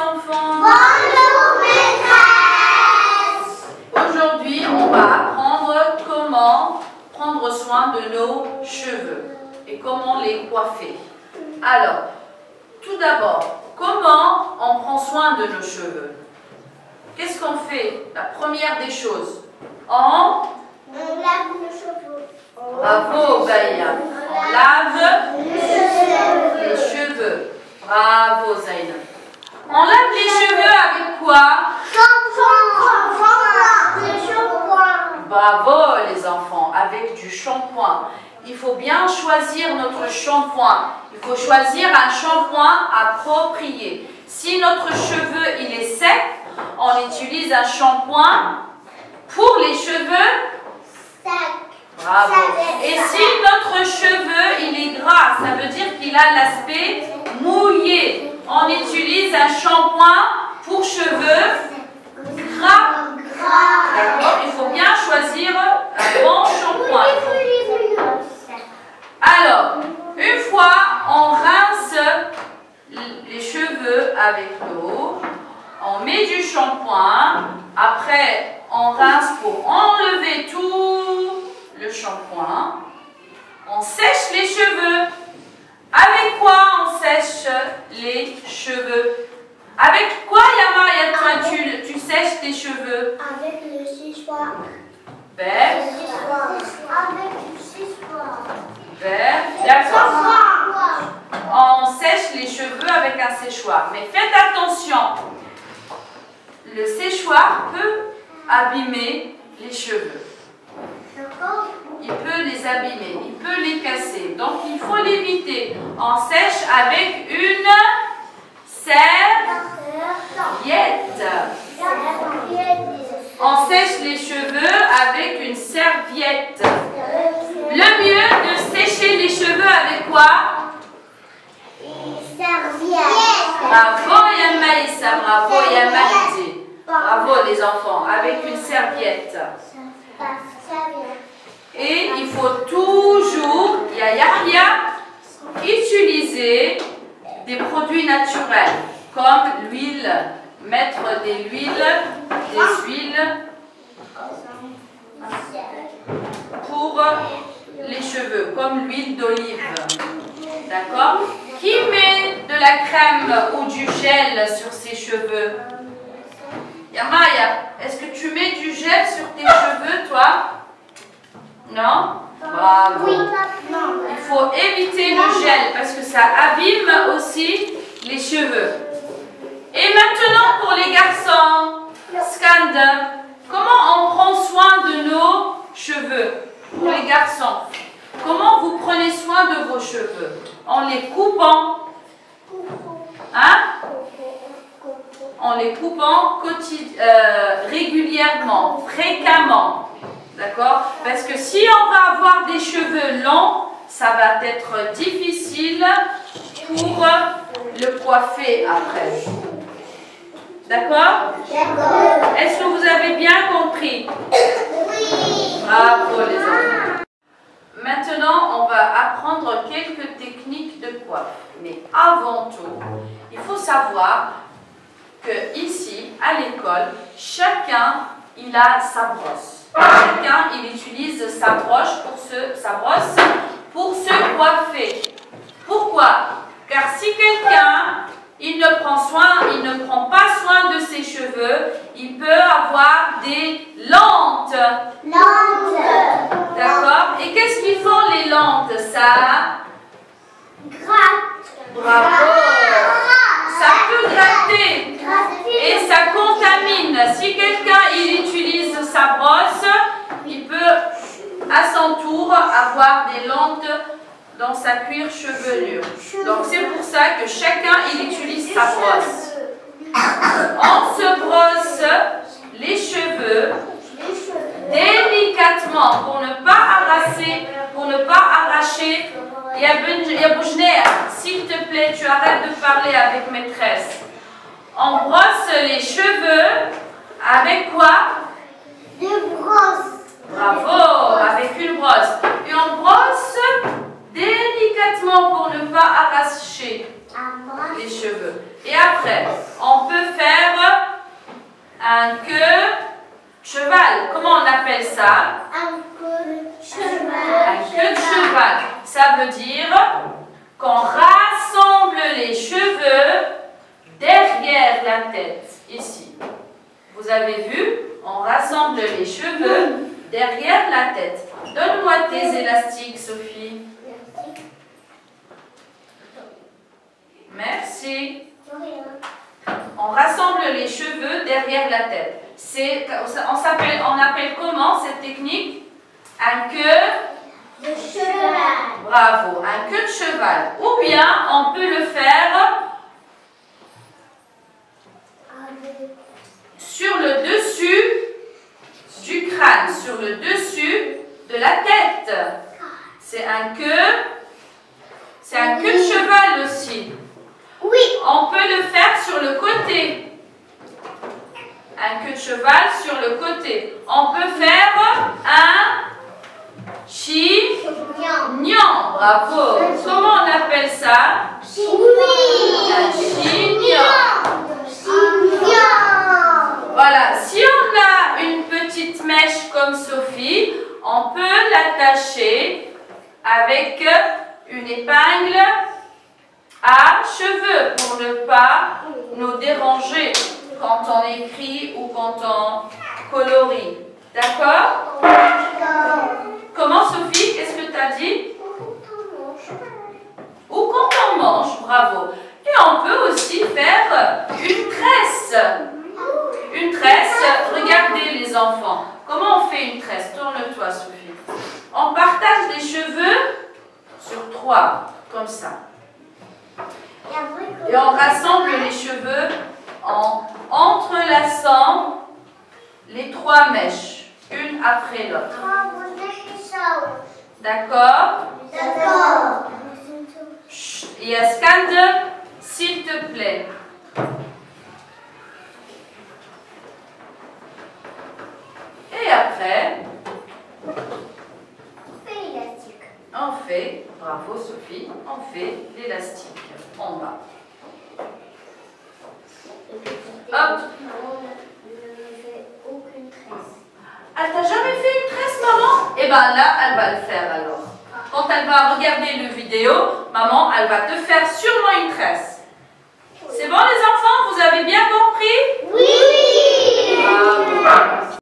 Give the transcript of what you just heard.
enfants. Bonjour maîtresse. Aujourd'hui, on va apprendre comment prendre soin de nos cheveux et comment les coiffer. Alors, tout d'abord, comment on prend soin de nos cheveux? Qu'est-ce qu'on fait? La première des choses, on lave nos cheveux. Bravo, Baya. On lave les cheveux. Bravo, Zaina. On lave les cheveux avec quoi? Bravo, les enfants, avec du shampoing. Il faut bien choisir notre shampoing. Il faut choisir un shampoing approprié. Si notre cheveu il est sec, on utilise un shampoing pour les cheveux bravo. Et si notre cheveu il est gras, ça veut dire qu'il a l'aspect mouillé. On utilise un shampoing pour cheveux gras. D'accord? Il faut bien choisir un bon shampoing. Alors, une fois on rince les cheveux avec l'eau, on met du shampoing, après on rince pour enlever tout le shampoing, on sèche les cheveux. Avec quoi on sèche les cheveux? Avec quoi, Yama, toi, tu sèches tes cheveux? Avec le séchoir. Vert. Avec le séchoir. Vert. D'accord. On sèche les cheveux avec un séchoir. Mais faites attention. Le séchoir peut abîmer les cheveux. Il peut les abîmer, il peut les casser. Donc il faut l'éviter. On sèche avec une serviette. On sèche les cheveux avec une serviette. Le mieux de sécher les cheveux avec quoi? Une serviette. Bravo Yamaïsa, bravo Yamaïdi. Bravo les enfants, avec une serviette. Et il faut toujours, Yahya, utiliser des produits naturels, comme l'huile, mettre des huiles pour les cheveux, comme l'huile d'olive. D'accord? Qui met de la crème ou du gel sur ses cheveux? Yamaya, est-ce que tu mets du gel sur tes cheveux, toi? Non? Bravo. Oui. Il faut éviter le gel parce que ça abîme aussi les cheveux. Et maintenant pour les garçons, Skand, comment on prend soin de nos cheveux? Pour les garçons, comment vous prenez soin de vos cheveux? En les coupant, hein? En les coupant régulièrement, fréquemment. D'accord? Parce que si on va avoir des cheveux longs, ça va être difficile pour le coiffer après. D'accord? D'accord. Est-ce que vous avez bien compris? Oui. Bravo les enfants. Maintenant, on va apprendre quelques techniques de coiffe. Mais avant tout, il faut savoir que ici, à l'école, chacun il a sa brosse. Chacun il utilise sa brosse pour se coiffer. Pourquoi? Car si quelqu'un il ne prend pas soin de ses cheveux, il peut avoir des lentes. D'accord? Et qu'est-ce qu'ils font les lentes? Ça Gratte. Bravo! Ça peut gratter et ça contamine. Si quelqu'un il utilise sa brosse, il peut à son tour avoir des lentes dans sa cuir chevelure. Donc c'est pour ça que chacun il utilise sa brosse. On se brosse les cheveux délicatement pour ne pas arracher. Yaboujner, s'il te plaît, tu arrêtes de parler avec maîtresse. On brosse les cheveux avec quoi? De brosse. Bravo, avec une brosse. Et on brosse délicatement. embrassement pour ne pas arracher les cheveux. Et après, on peut faire un queue cheval. Comment on appelle ça? Un queue de cheval. Un queue de cheval. Ça veut dire qu'on rassemble les cheveux derrière la tête. Ici. Vous avez vu? On rassemble les cheveux derrière la tête. Donne-moi tes élastiques, Sophie. Merci. On rassemble les cheveux derrière la tête. On appelle comment cette technique? Un queue De cheval. Bravo, un queue de cheval. Ou bien on peut le faire sur le dessus du crâne, sur le dessus de la tête. C'est un queue de cheval aussi. Oui. On peut le faire sur le côté. Un queue de cheval sur le côté. On peut faire un chignon. Bravo. Comment on appelle ça? Un chignon. Voilà. Si on a une petite mèche comme Sophie, on peut l'attacher avec une épingle à cheveux pour ne pas nous déranger quand on écrit ou quand on colorie. D'accord? Comment, Sophie? Qu'est-ce que tu as dit? Ou quand on mange, bravo. Et on peut aussi faire une tresse. Une tresse, regardez les enfants. Comment on fait une tresse? Tourne-toi, Sophie. On partage les cheveux sur 3, comme ça. Et on rassemble les cheveux en entrelaçant les 3 mèches, une après l'autre. D'accord? D'accord. Iskander, s'il te plaît. Et après, on fait, bravo Sophie, on fait l'élastique en bas. Hop. Elle t'a jamais fait une tresse, maman? Eh bien là, elle va le faire alors. Quand elle va regarder le vidéo, maman, elle va te faire sûrement une tresse. C'est bon les enfants? Vous avez bien compris? Oui. Bravo.